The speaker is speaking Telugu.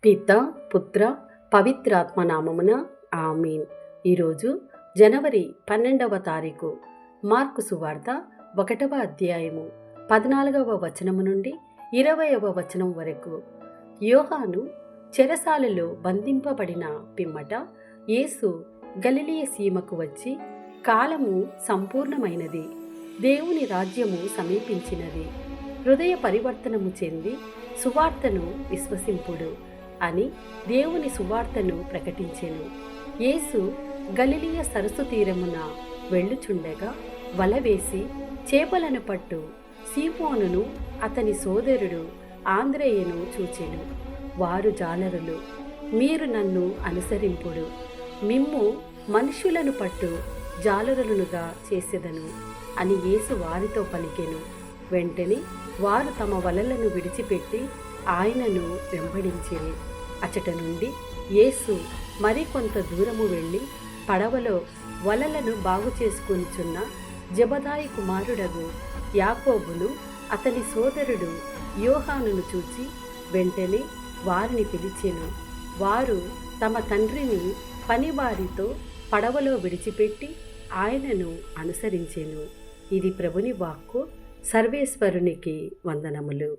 పిత పుత్ర పవిత్రాత్మ నామమున ఆమీన్. ఈరోజు జనవరి 12వ తారీఖు. మార్కు సువార్త 1వ అధ్యాయము 14వ వచనము నుండి 20వ వచనం వరకు. యోహాను చెరసాలలో బంధింపబడిన పిమ్మట యేసు గలిలయ సీమకు వచ్చి, కాలము సంపూర్ణమైనది, దేవుని రాజ్యము సమీపించినది, హృదయ పరివర్తనము చెంది సువార్తను విశ్వసింపుడు అని దేవుని సువార్తను ప్రకటించెను. యేసు గలిలయ సరస్సు తీరమున వెళ్ళుచుండగా వల వేసి చేపలను పట్టు సీమోనును అతని సోదరుడు ఆంద్రేయను చూచెను. వారు జాలరులు, మీరు నన్ను అనుసరింపుడు, మిమ్ము మనుషులను పట్టు జాలరులుగా చేసెదను అని యేసు వారితో పలికెను. వెంటనే వారు తమ వలలను విడిచిపెట్టి ఆయనను వెంబడించిరి. అచట నుండి యేసు మరికొంత దూరము వెళ్ళి పడవలో వలలను బాగు చేసుకొనుచున్న జెబెదాయి కుమారుడగు యాకోబును అతని సోదరుడు యోహానును చూచి వెంటనే వారిని పిలిచెను. వారు తమ తండ్రిని పనివారితో పడవలో విడిచిపెట్టి ఆయనను అనుసరించెను. ఇది ప్రభుని వాక్కు. సర్వేశ్వరునికి వందనములు.